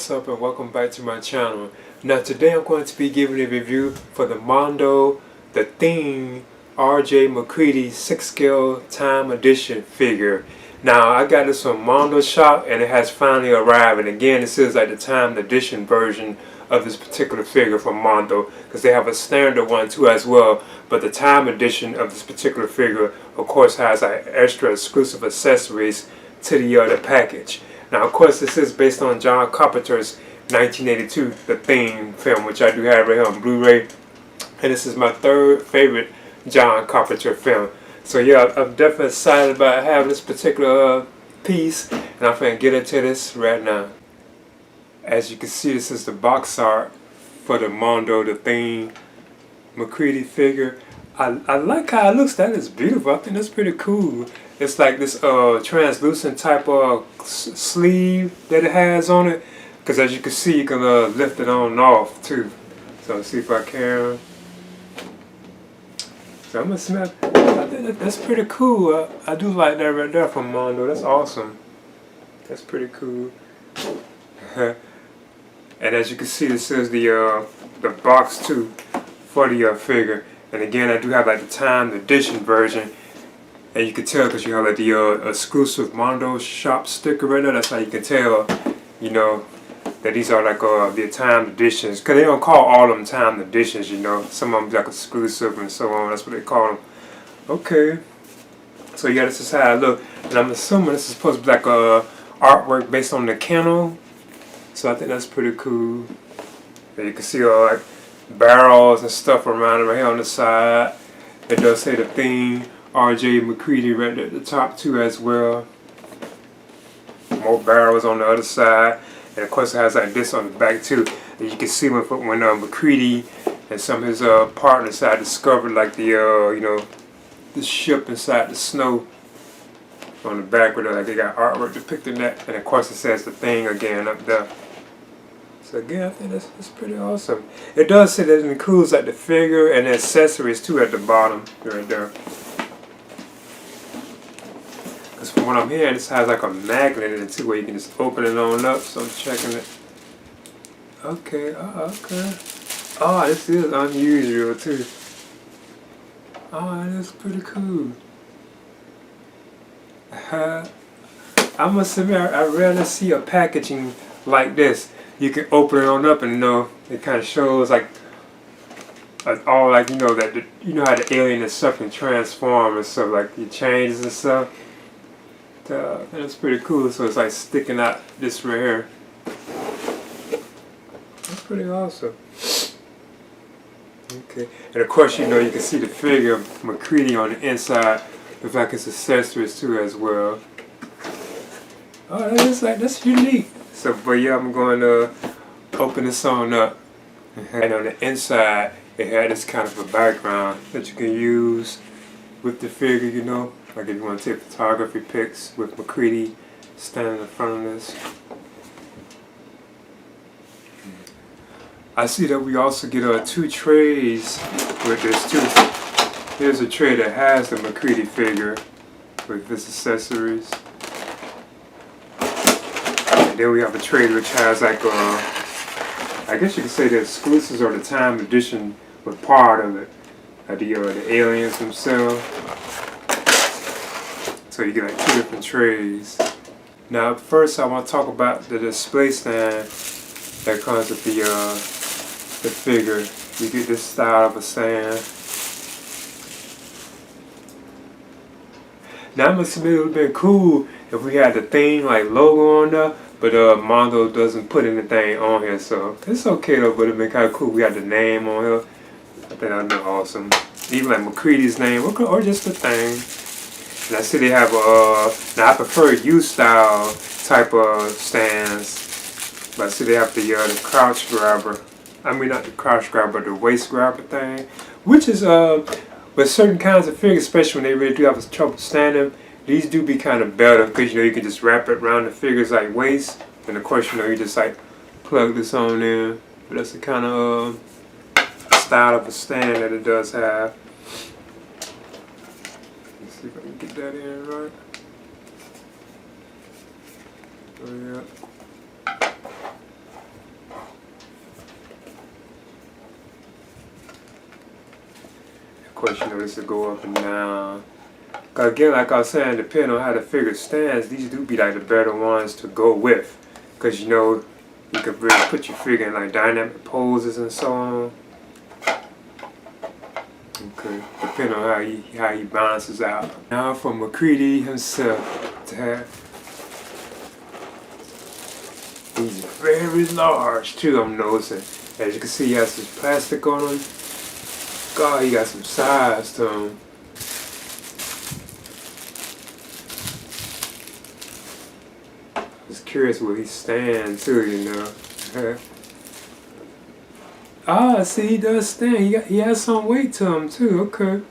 what's up, and welcome back to my channel. Now today I'm going to be giving a review for the Mondo The Thing RJ MacReady 6 scale time edition figure. Now I got this from Mondo shop and it has finally arrived, and again this is like the time edition version of this particular figure from Mondo, because they have a standard one too as well, but the time edition of this particular figure of course has like extra exclusive accessories to the package. Now, of course, this is based on John Carpenter's 1982 The Thing film, which I do have right here on Blu-ray, and this is my third favorite John Carpenter film. So yeah, I'm definitely excited about having this particular piece, and I'm going to get into this right now. As you can see, this is the box art for the Mondo The Thing MacReady figure. I like how it looks. That is beautiful. I think that's pretty cool. It's like this translucent type of sleeve that it has on it, because as you can see, you can lift it on and off too. So let's see if I can. So I'm gonna smell. I think that's pretty cool. I do like that right there from Mondo. That's awesome. That's pretty cool. And as you can see, this is the box too for the figure. And again, I do have like the time edition version, and you can tell because you have like the exclusive Mondo shop sticker right there. That's how you can tell, you know, that these are like the time editions, because they don't call all of them time editions, you know. Some of them like exclusive and so on. That's what they call them. Okay, so yeah, this is how I look, and I'm assuming this is supposed to be like artwork based on the kennel. So I think that's pretty cool. And you can see all like barrels and stuff around it right here on the side. It does say The Thing RJ MacReady right there at the top too as well. More barrels on the other side, and of course it has like this on the back too. And you can see when MacReady and some of his partners had discovered like the you know, the ship inside the snow on the back where like they got artwork depicting that, and of course it says The Thing again up there. So again, I think that's pretty awesome. It does say that it includes like the figure and the accessories too at the bottom right there. Because from what I'm hearing, this has like a magnet in it too, where you can just open it on up. So I'm checking it. Okay, okay. Oh, this is unusual too. Oh, that is pretty cool. I must admit, I rarely see a packaging like this. You can open it on up, and you know, it kind of shows like all like, you know, that you know how the alien and stuff can transform and stuff, like it changes and stuff. That's pretty cool. So it's like sticking out this right here. That's pretty awesome. Okay, and of course, you know, you can see the figure of MacReady on the inside with like his accessories too as well. Oh, that's unique. So, but yeah, I'm going to open this on up, and on the inside it had this kind of a background that you can use with the figure, you know, like if you want to take photography pics with MacReady standing in front of this. I see that we also get 2 trays with this too. Here's a tray that has the MacReady figure with his accessories. And then we have a tray which has like I guess you could say the exclusives or the time edition with part of it. The aliens themselves. So you get like 2 different trays. Now first I want to talk about the display stand that comes with the figure. You get this style of a stand. Now I must admit it would have been cool if we had the Thing like logo on there, but Mondo doesn't put anything on here, so it's okay though. But it'd been kind of cool. We got the name on here. I think that'd be awesome. Even like MacReady's name, or just The Thing. And I see they have now I prefer U-style type of stands, but I see they have the crouch grabber. I mean, not the crouch grabber, but the waist grabber thing, which is with certain kinds of figures, especially when they really do have trouble standing, these do be kind of better, because you know you can just wrap it around the figures like waist, and of course you know you just like plug this on there. But that's the kind of style of a stand that it does have. Let's see if I can get that in right. Oh yeah. course, you know, this will go up and down. Cause again, like I was saying, depending on how the figure stands, these do be like the better ones to go with. Cause you know, you can really put your figure in like dynamic poses and so on. Okay, depending on how he balances out. Now for MacReady himself to have. He's very large too, I'm noticing. As you can see, he has some plastic on him. God, he got some size to him. Just curious where he stands too, you know. Ah, see, he does stand. He has some weight to him too. Okay.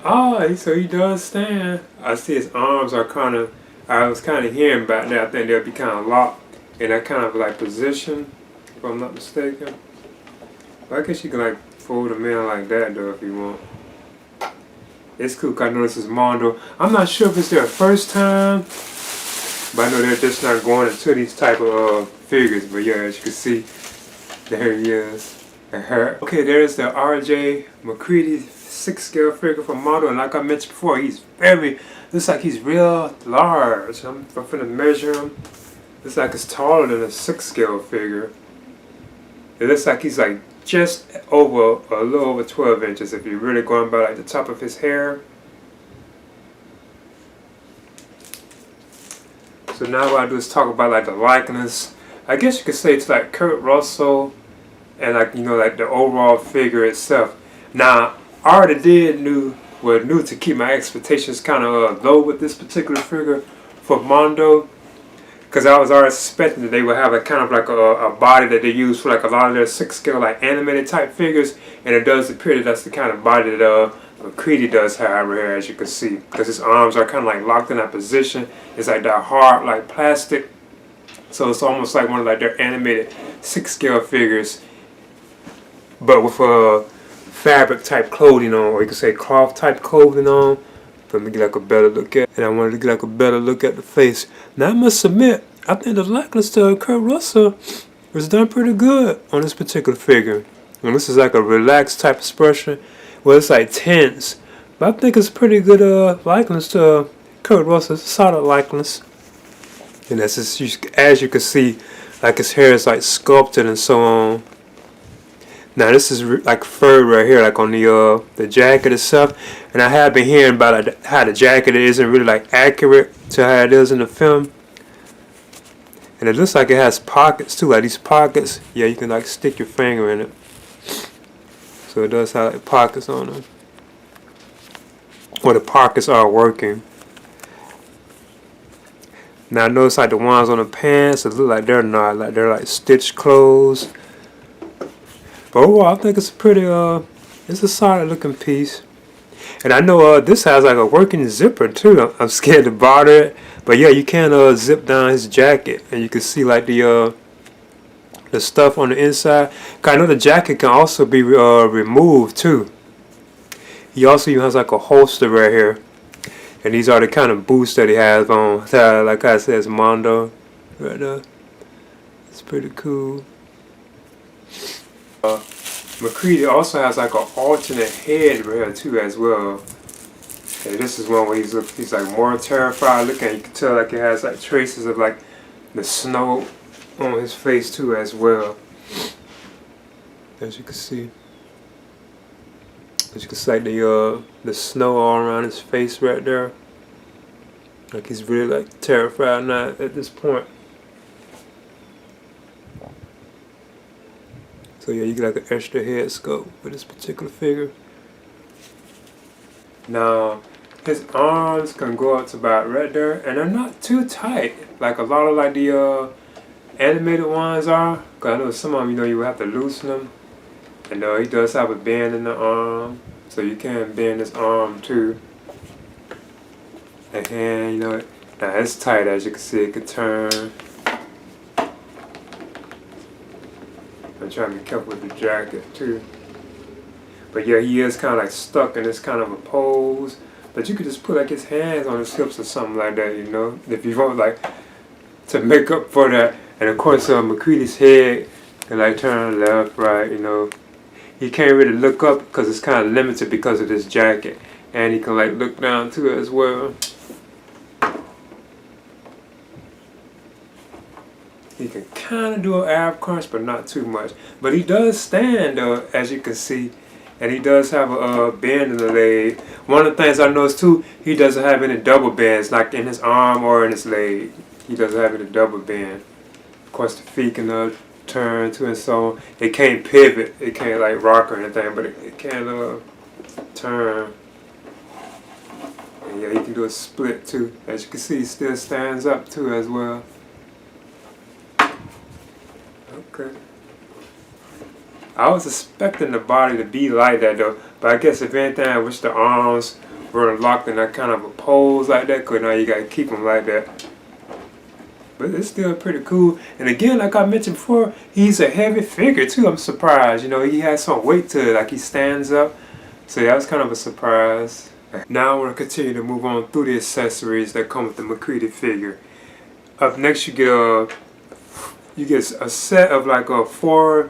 Ah, so he does stand. I see his arms are kind of. I was kind of hearing about that. I think they'll be kind of locked in that kind of like position, if I'm not mistaken. But I guess you can like fold them in like that though if you want. It's cool because I know this is Mondo. I'm not sure if it's their first time, but I know they're just not going into these type of figures. But yeah, as you can see, there he is. Okay, there's the RJ MacReady 6 scale figure from Mondo, and like I mentioned before, looks like he's real large. I'm finna measure him. Looks like it's taller than a 6 scale figure. It looks like he's like just over, a little over 12 inches if you're really going by like the top of his hair. So now what I do is talk about like the likeness. I guess you could say it's like Kurt Russell and like, you know, like the overall figure itself. Now, I already knew to keep my expectations kind of low with this particular figure for Mondo. Because I was already suspecting that they would have a kind of like a body that they use for like a lot of their 6 scale like animated type figures, and it does appear that that's the kind of body that MacReady does have right here, as you can see, because his arms are kind of like locked in that position. It's like that hard like plastic, so it's almost like one of like their animated 6 scale figures, but with fabric type clothing on, or you could say cloth type clothing on. Let me get like a better look at it. And I wanted to get like a better look at the face. Now I must admit, I think the likeness to Kurt Russell was done pretty good on this particular figure. And this is like a relaxed type expression. Well, it's like tense, but I think it's pretty good likeness to Kurt Russell. It's a solid likeness. And that's just, as you can see, like his hair is like sculpted and so on. Now this is like fur right here, like on the jacket itself, and I have been hearing about like, how the jacket isn't really like accurate to how it is in the film, and it looks like it has pockets too. Like these pockets, yeah, you can like stick your finger in it, so it does have like pockets on them, or the pockets are working. Now I notice like the ones on the pants, it look like they're not, like they're like stitched clothes. But overall, I think it's a pretty, it's a solid looking piece. And I know this has like a working zipper too. I'm scared to bother it. But yeah, you can zip down his jacket. And you can see like the stuff on the inside. 'Cause I know the jacket can also be removed too. He also has like a holster right here. And these are the kind of boots that he has on. Like I said, it's Mondo right there. It's pretty cool. MacReady also has like an alternate head right here too as well. And this is one where he's like more terrified looking. You can tell like it has like traces of like the snow on his face too as well. As you can see. As you can see like the snow all around his face right there. Like he's really like terrified now at this point. So yeah, you get like an extra head sculpt for this particular figure. Now, his arms can go up to about right there, and they're not too tight, like a lot of like the animated ones are. Cause I know some of them, you know, you would have to loosen them. And he does have a bend in the arm, so you can bend his arm too. The hand, you know, now it's tight, as you can see, it could turn. I'm trying to be careful with the jacket too. But yeah, he is kind of like stuck in this kind of a pose. But you could just put like his hands on his hips or something like that, you know, if you want like to make up for that. And of course, MacReady's head can like turn left, right, you know, he can't really look up because it's kind of limited because of this jacket, and he can like look down to it as well. He can kind of do an ab crunch, but not too much. But he does stand, as you can see, and he does have a bend in the leg. One of the things I noticed too, he doesn't have any double bends, like in his arm or in his leg. He doesn't have any double bend. Of course, the feet can turn to and so it can't pivot. It can't like rock or anything, but it can turn. And yeah, he can do a split too. As you can see, he still stands up too as well. Okay. I was expecting the body to be like that though, but I guess if anything, I wish the arms were locked in that kind of a pose like that, because now you gotta keep them like that. But it's still pretty cool. And again, like I mentioned before, he's a heavy figure too. I'm surprised. You know, he has some weight to it, like he stands up. So that was kind of a surprise. Now I want to continue to move on through the accessories that come with the MacReady figure. Up next, you get a set of like 4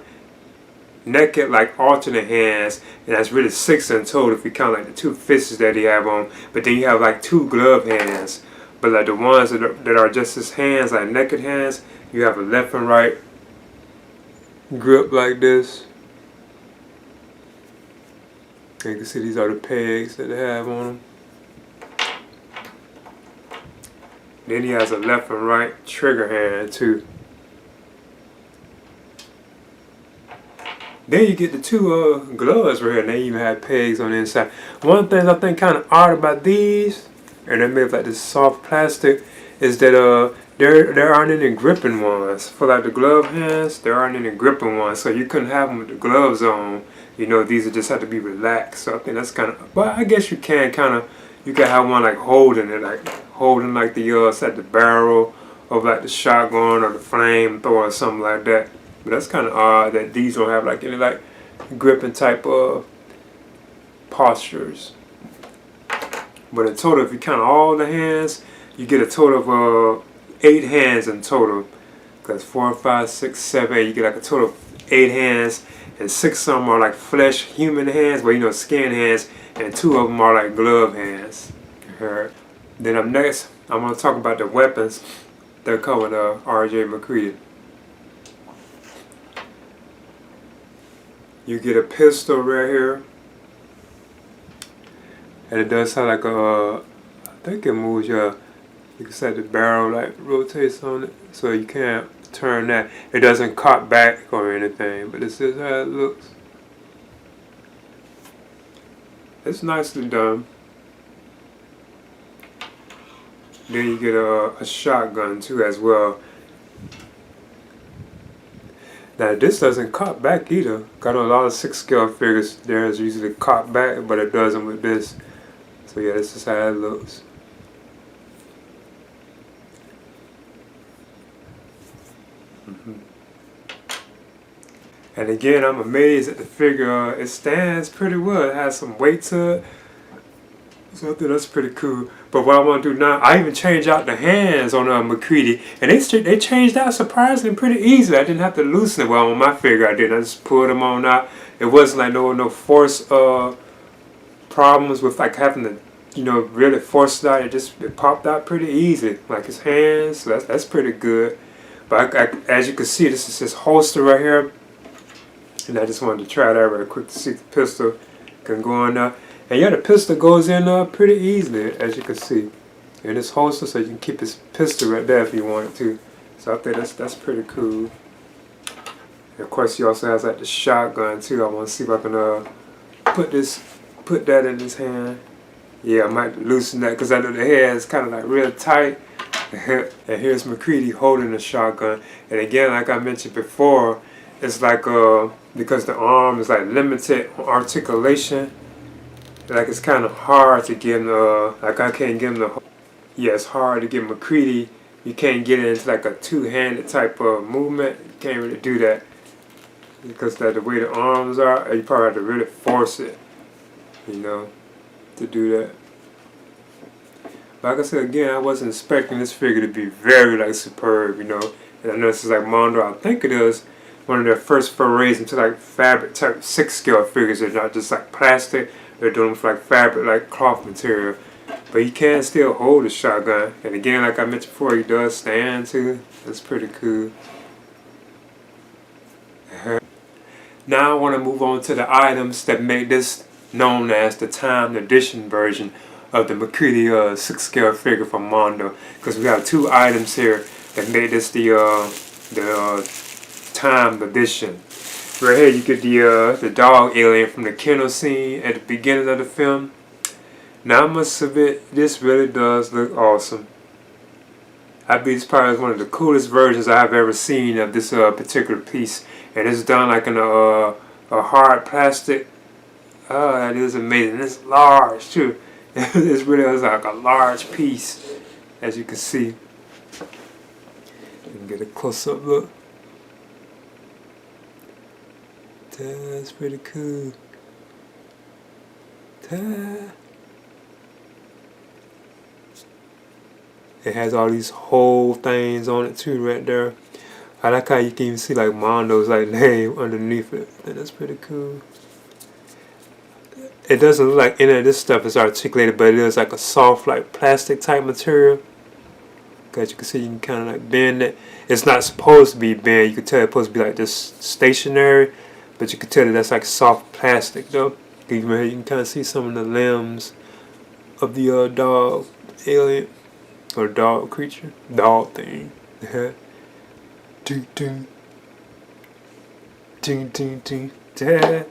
naked like alternate hands, and that's really 6 in total if you count like the 2 fists that he have on. But then you have like 2 glove hands. But like the ones that are just his hands, like naked hands, you have a left and right grip like this. And you can see these are the pegs that they have on them. Then he has a left and right trigger hand too. Then you get the 2 gloves right here, and they even have pegs on the inside. One of the things I think kind of odd about these, and they're made of like this soft plastic, is that there aren't any gripping ones. For like the glove hands, there aren't any gripping ones, so you couldn't have them with the gloves on. You know, these would just have to be relaxed. So I think that's kind of, but I guess you can have one like holding it, like holding like the barrel of like the shotgun or the flamethrower or something like that. But that's kind of odd that these don't have like any like gripping type of postures. But in total, if you count all the hands, you get a total of 8 hands in total. Because 4, 5, 6, 7, 8, you get like a total of 8 hands, and 6 of them are like flesh human hands, but you know, skin hands, and 2 of them are like glove hands. Then up next, I'm going to talk about the weapons that come with R.J. MacReady. You get a pistol right here, and it does have like I think it moves you can set the barrel like rotates on it, so you can't turn that. It doesn't cock back or anything, but this is how it looks. It's nicely done. Then you get a shotgun too as well. Now this doesn't cock back either. Got a lot of 6 scale figures. Theirs usually cock back, but it doesn't with this. So yeah, this is how it looks. And again, I'm amazed at the figure. It stands pretty well. It has some weight to it. So I think that's pretty cool. But what I want to do now, I even changed out the hands on MacReady, and they changed out surprisingly pretty easily. I didn't have to loosen it. Well, on my figure I didn't. I just pulled them on out. It wasn't like no force problems with like having to, you know, really force it out. It popped out pretty easy, like his hands. So that's pretty good. But as you can see, this is his holster right here, and I just wanted to try that real quick to see if the pistol can go in there. And yeah, the pistol goes in pretty easily, as you can see, in this holster, so you can keep his pistol right there if you want to. So I think that's pretty cool. And of course, he also has like the shotgun too. I want to see if I can put that in his hand. Yeah, I might loosen that because I know the hair is kind of like real tight. And here's MacReady holding the shotgun. And again, like I mentioned before, it's like because the arm is like limited articulation. Like it's kind of hard to get him like I can't get him to. Yeah, it's hard to get MacReady. You can't get it into like a two-handed type of movement. You can't really do that because the way the arms are, you probably have to really force it, you know, to do that. Like I said again, I wasn't expecting this figure to be very like superb, you know. And I know this is like Mondo, I think it is, one of their first forays into like fabric type 6-scale figures. They're not just like plastic. They're doing them for like fabric, like cloth material. But he can still hold a shotgun. And again, like I mentioned before, he does stand too. That's pretty cool. Now I want to move on to the items that make this known as the timed edition version of the MacReady 6-scale figure from Mondo. Because we have 2 items here that made this the timed edition. Right here you get the dog alien from the kennel scene at the beginning of the film. Now I must admit, this really does look awesome. I believe it's probably one of the coolest versions I've ever seen of this particular piece. And it's done like in a hard plastic. Oh, that is amazing. It's large too. This really is like a large piece, as you can see. You can get a close-up look. That's pretty cool. It has all these whole things on it too, right there. I like how you can even see like Mondo's like name underneath it. And that's pretty cool. It doesn't look like any of this stuff is articulated, but it is like a soft, like plastic type material. As you can see, you can kind of like bend it. It's not supposed to be bent. You can tell it's supposed to be like just stationary, but you can tell that that's like soft plastic though. You can kind of see some of the limbs of the dog alien or dog creature, dog thing. Ding ding ding ding ding. Dad.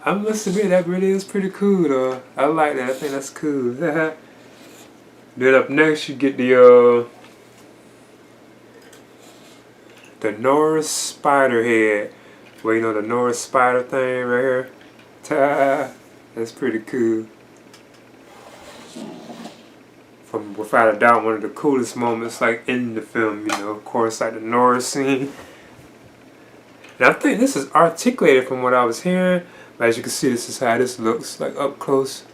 I must admit that really is pretty cool though. I like that. I think that's cool. Then up next you get the Norris spider head. Well, you know the Norris spider thing right here. That's pretty cool. From without a doubt one of the coolest moments like in the film, you know, of course like the Norris scene. And I think this is articulated from what I was hearing. But as you can see, this is how this looks like up close.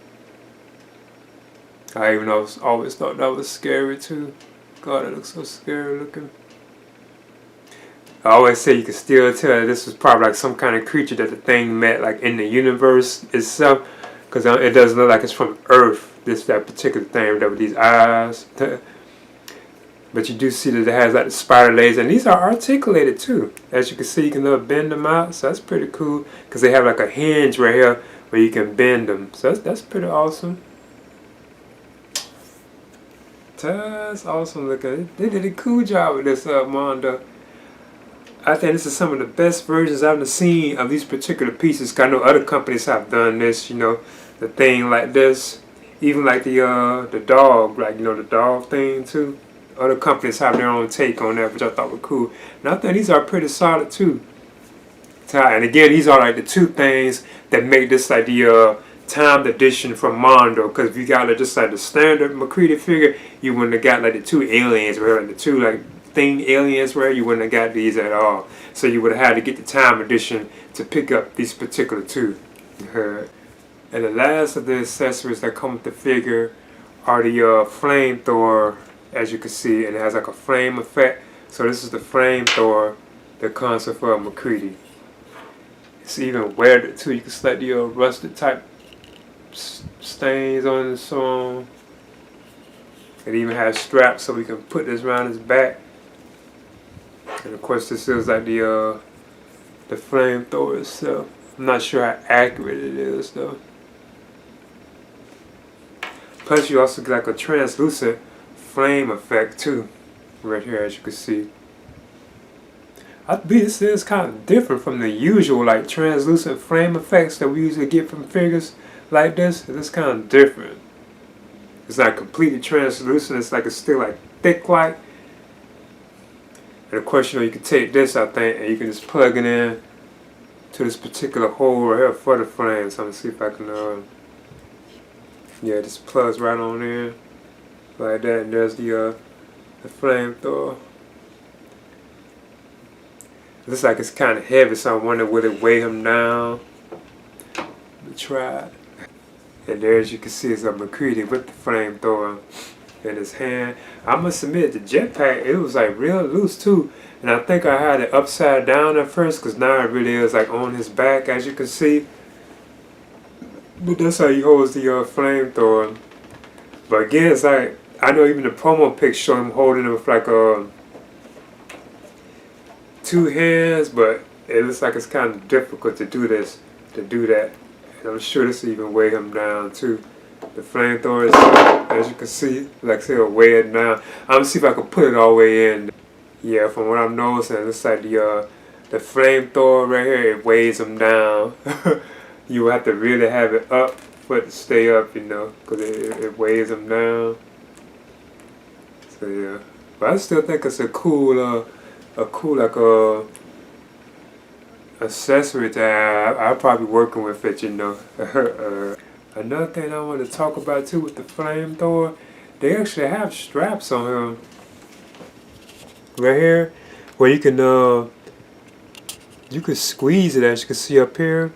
I even always thought that was scary too. God, it looks so scary looking. I always say you can still tell this was probably like some kind of creature that the thing met like in the universe itself. Because it doesn't look like it's from Earth. That particular thing with these eyes. But you do see that it has like the spider legs, and these are articulated too. As you can see, you can bend them out, so that's pretty cool. Because they have like a hinge right here where you can bend them, so that's pretty awesome. That's awesome looking. They did a cool job with this Mondo. I think this is some of the best versions I've seen of these particular pieces. 'Cause I know other companies have done this, you know, the thing like this. Even like the dog, like, you know, the dog thing too. Other companies have their own take on that, which I thought were cool. And I think these are pretty solid too. And again, these are like the 2 things that make this like the timed edition from Mondo. Because if you got like just like the standard MacReady figure, you wouldn't have got like the 2 aliens, right? Like the 2 like thing aliens, right? You wouldn't have got these at all. So you would have had to get the time edition to pick up these particular 2. And the last of the accessories that come with the figure are the flamethrower, as you can see, and it has like a flame effect. So this is the flamethrower that comes with MacReady. It's even welded too. You can select the rusted type stains on it and so on. It even has straps so we can put this around his back. And of course this is like the flamethrower itself. I'm not sure how accurate it is though. Plus you also get like a translucent flame effect too, right here as you can see. I believe this is kind of different from the usual like translucent flame effects that we usually get from figures like this. It's kind of different. It's not completely translucent, it's like it's still like thick like. And of course, you know, you can take this, I think, and you can just plug it in to this particular hole right here for the flame. So I'm gonna see if I can yeah, just plugs right on in like that, and there's the flamethrower. It looks like it's kind of heavy, so I wonder would it weigh him down. Let me try it. And there, as you can see, is a MacReady with the flamethrower. in his hand. I must admit, the jetpack, it was like real loose too. And I think I had it upside down at first, because now it really is like on his back, as you can see. But that's how he holds the flamethrower. But again, it's like, I know even the promo pic show him holding it with like two hands, but it looks like it's kind of difficult to do that. And I'm sure this will even weigh him down too. The flamethrower is, as you can see, like I said, it'll weigh it down. I'm gonna see if I can put it all the way in. Yeah, from what I'm noticing, it looks like the flamethrower right here, it weighs him down. You will have to really have it up for it to stay up, you know, because it weighs him down. So yeah, but I still think it's a cool like accessory to have. I'll probably be working with it, you know. Another thing I want to talk about too with the flamethrower, they actually have straps on him right here, where you can squeeze it, as you can see up here,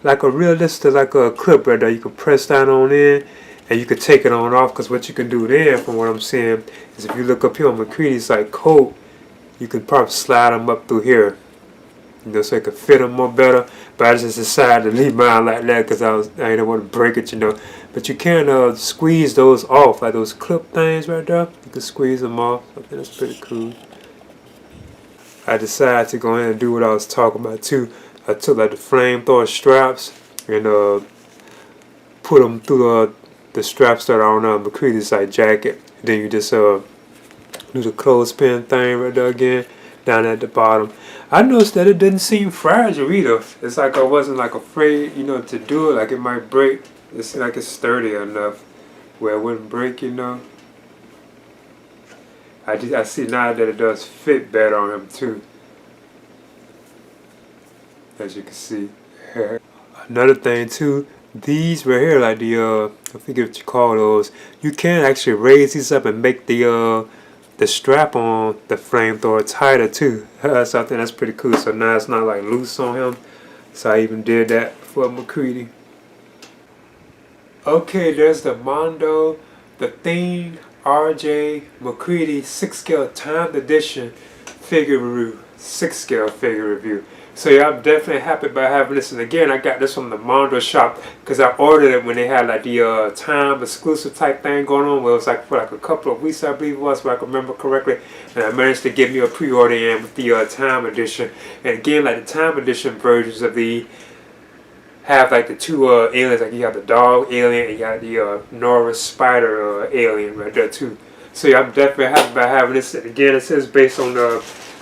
like a realistic, like a clip right there. You can press that on in, and you can take it on off. Because what you can do then, from what I'm seeing, is if you look up here on MacReady's like coat, you can probably slide them up through here, you know, so it could fit them more better. But I just decided to leave mine like that because I didn't want to break it, you know. But you can squeeze those off, like those clip things right there. You can squeeze them off. I think that's pretty cool. I decided to go ahead and do what I was talking about too. I took like the flamethrower straps and put them through the straps that are on MacReady's like jacket. And then you just do the clothespin thing right there again, down at the bottom. I noticed that it didn't seem fragile either. It's like I wasn't like afraid, you know, to do it. Like it might break. It seemed like it's sturdy enough where it wouldn't break, you know. I see now that it does fit better on him too, as you can see. Another thing too, these right here, like I forget what you call those. You can actually raise these up and make the strap on the flamethrower tighter too. So I think that's pretty cool. So now it's not like loose on him. So I even did that for MacReady. Okay, there's the Mondo, the Theme RJ MacReady 6-scale timed edition figure review. 6-scale figure review. So yeah, I'm definitely happy about having this. And again, I got this from the Mondo shop because I ordered it when they had like the time exclusive type thing going on, where it was like for like a couple of weeks, I believe it was, if I can remember correctly. And I managed to get me a pre-order in with the time edition. And again, like the time edition versions of the have like the two aliens, like you have the dog alien and you have the Norris spider alien right there too. So yeah, I'm definitely happy about having this. And again, it says based on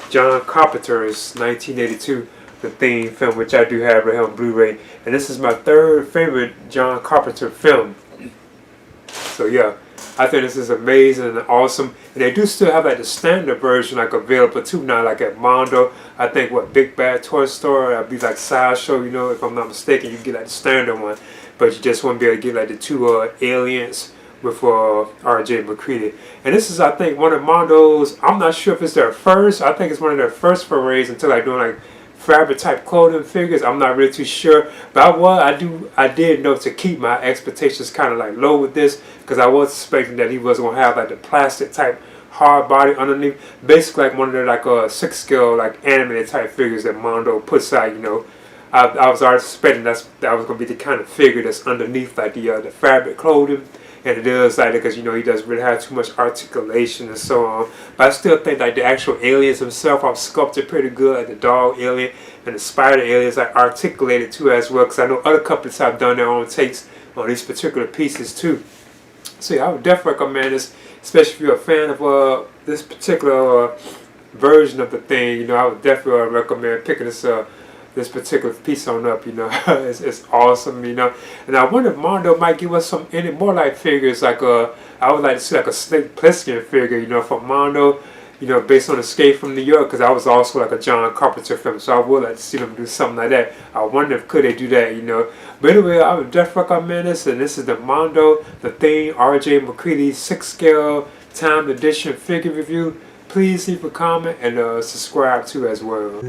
John Carpenter's 1982 The Theme film, which I do have right here on Blu-ray. And this is my third favorite John Carpenter film. So yeah, I think this is amazing and awesome. And they do still have like the standard version like available too now, like at Mondo. I think what Big Bad Toy Store, I'd be like Sideshow, you know, if I'm not mistaken, you can get like the standard one. But you just won't be able to get like the two aliens with RJ MacReady. And this is, I think, one of Mondo's, I'm not sure if it's their first, I think it's one of their first forays into like doing like fabric type clothing figures. I'm not really too sure, but I did know to keep my expectations kind of like low with this, because I was expecting that he was gonna have like the plastic type hard body underneath, basically like one of their like 6-scale like animated type figures that Mondo puts out, you know. I was already suspecting that was gonna be the kind of figure that's underneath like the fabric clothing. And it is like, because you know he doesn't really have too much articulation and so on. But I still think like the actual aliens themselves are sculpted pretty good, like the dog alien and the spider aliens are articulated too as well. Because I know other companies have done their own takes on these particular pieces too. So yeah, I would definitely recommend this, especially if you're a fan of this particular version of the thing. You know, I would definitely recommend picking this particular piece on up, you know. It's awesome, you know. And I wonder if Mondo might give us any more like figures, like I would like to see like a Snake Plissken figure, you know, from Mondo, you know, based on Escape from New York, because that was also like a John Carpenter film, so I would like to see them do something like that. I wonder if could they do that, you know. But anyway, I would definitely recommend this, and this is the Mondo, the Thing, RJ MacReady 6-scale timed edition figure review. Please leave a comment and subscribe too as well.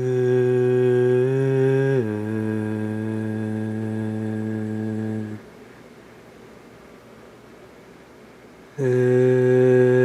do